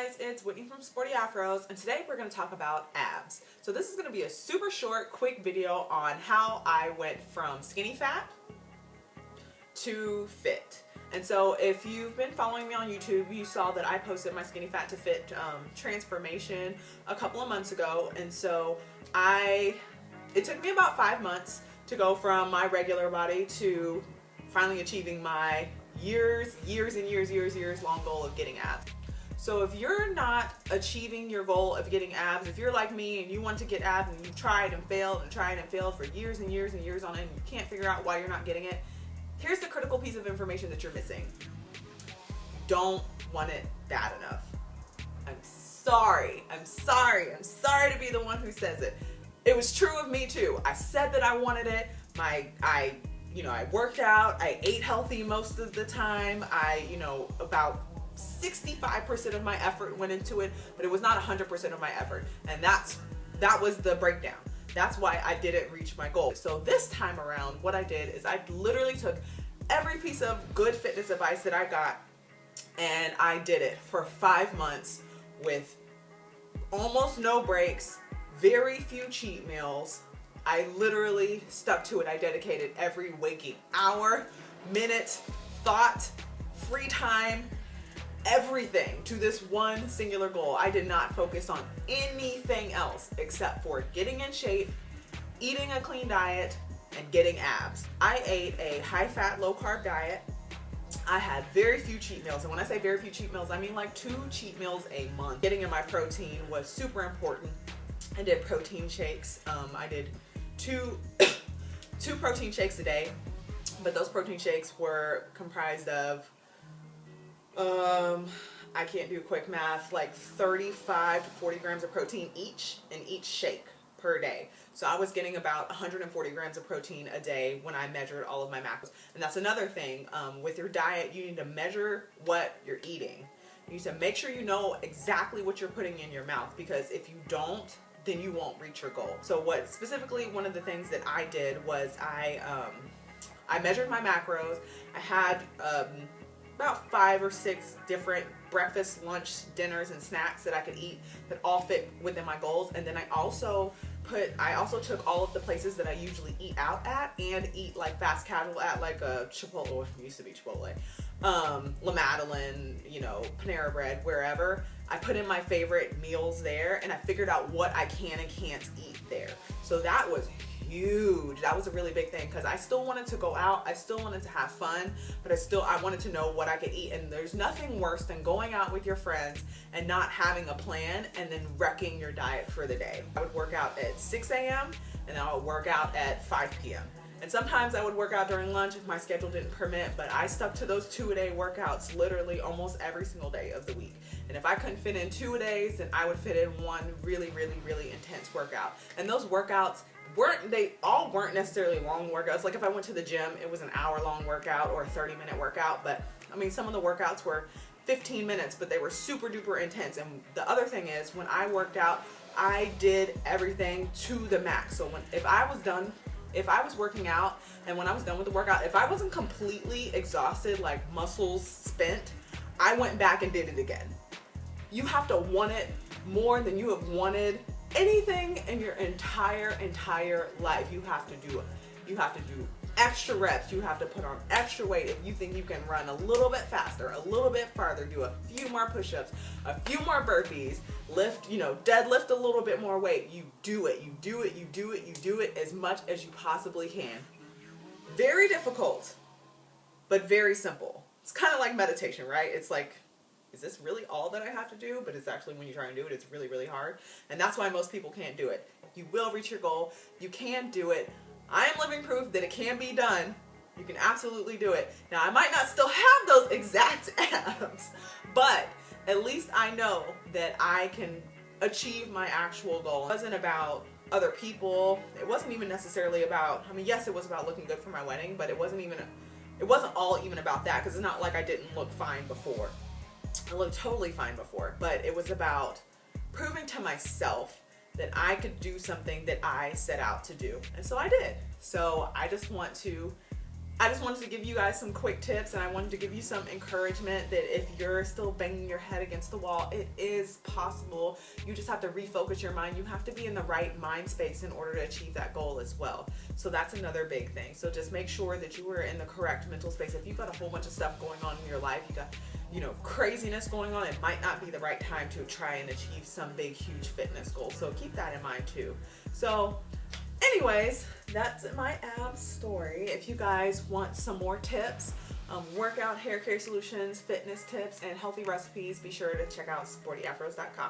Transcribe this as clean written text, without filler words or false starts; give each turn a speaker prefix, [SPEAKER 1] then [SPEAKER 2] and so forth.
[SPEAKER 1] guys, it's Whitney from Sporty Afros, and today we're going to talk about abs. So this is going to be a super short, quick video on how I went from skinny fat to fit. And so if you've been following me on YouTube, you saw that I posted my skinny fat to fit transformation a couple of months ago. And so it took me about 5 months to go from my regular body to finally achieving my years long goal of getting abs. So if you're not achieving your goal of getting abs, if you're like me and you want to get abs and you've tried and failed for years and years on end, and you can't figure out why you're not getting it, here's the critical piece of information that you're missing. You don't want it bad enough. I'm sorry to be the one who says it. It was true of me too. I said that I wanted it. I worked out, I ate healthy most of the time. About 65% of my effort went into it, but it was not 100% of my effort. And that was the breakdown. That's why I didn't reach my goal. So this time around, what I did is I literally took every piece of good fitness advice that I got and I did it for 5 months with almost no breaks, very few cheat meals. I literally stuck to it. I dedicated every waking hour, minute, thought, free time, everything to this one singular goal. I did not focus on anything else except for getting in shape, eating a clean diet, and getting abs. I ate a high-fat, low-carb diet. I had very few cheat meals, and when I say very few cheat meals, I mean like 2 cheat meals a month. Getting in my protein was super important. I did protein shakes. I did two protein shakes a day, but those protein shakes were comprised of I can't do quick math, like 35 to 40 grams of protein each in each shake per day. So I was getting about 140 grams of protein a day when I measured all of my macros. And that's another thing, with your diet, you need to measure what you're eating. You need to make sure you know exactly what you're putting in your mouth, because if you don't, then you won't reach your goal. So one of the things that I did was I measured my macros. I had about 5 or 6 different breakfast, lunch, dinners, and snacks that I could eat that all fit within my goals. And then I also took all of the places that I usually eat out at and eat like fast casual at, like a Chipotle, it used to be Chipotle, La Madeline, Panera Bread, wherever. I put in my favorite meals there, and I figured out what I can and can't eat there. So that was huge. That was a really big thing, because I still wanted to go out, I still wanted to have fun, but I wanted to know what I could eat. And there's nothing worse than going out with your friends and not having a plan and then wrecking your diet for the day. I would work out at 6 a.m. and then I would work out at 5 p.m. And sometimes I would work out during lunch if my schedule didn't permit, but I stuck to those 2-a-day workouts literally almost every single day of the week. And if I couldn't fit in 2 days, then I would fit in one really intense workout. And those workouts weren't necessarily long workouts. Like if I went to the gym, it was an hour-long workout or a 30-minute workout. But I mean, some of the workouts were 15 minutes, but they were super duper intense. And the other thing is, when I worked out, I did everything to the max. So if I was working out and when I was done with the workout, if I wasn't completely exhausted, like muscles spent, I went back and did it again. You have to want it more than you have wanted anything in your entire life. You have to do it. You have to do extra reps. You have to put on extra weight. If you think you can run a little bit faster, a little bit farther, do a few more push-ups, a few more burpees, deadlift a little bit more weight, you do it. You do it as much as you possibly can. Very difficult, but very simple. It's kind of like meditation, right? It's like, is this really all that I have to do? But it's actually, when you try and do it, it's really hard. And that's why most people can't do it. You will reach your goal. You can do it. I am living proof that it can be done. You can absolutely do it. Now, I might not still have those exact abs, but at least I know that I can achieve my actual goal. It wasn't about other people. It wasn't even necessarily about, yes, it was about looking good for my wedding, but it wasn't all even about that, because it's not like I didn't look fine before. I looked totally fine before, but it was about proving to myself that I could do something that I set out to do. And so I did. So I just want to I just wanted to give you guys some quick tips, and I wanted to give you some encouragement that if you're still banging your head against the wall, it is possible. You just have to refocus your mind. You have to be in the right mind space in order to achieve that goal as well. So that's another big thing. So just make sure that you are in the correct mental space. If you've got a whole bunch of stuff going on in your life, you got, craziness going on, it might not be the right time to try and achieve some big, huge fitness goal. So keep that in mind too. So anyways, that's my abs story. If you guys want some more tips, workout, hair care solutions, fitness tips, and healthy recipes, be sure to check out sportyafros.com.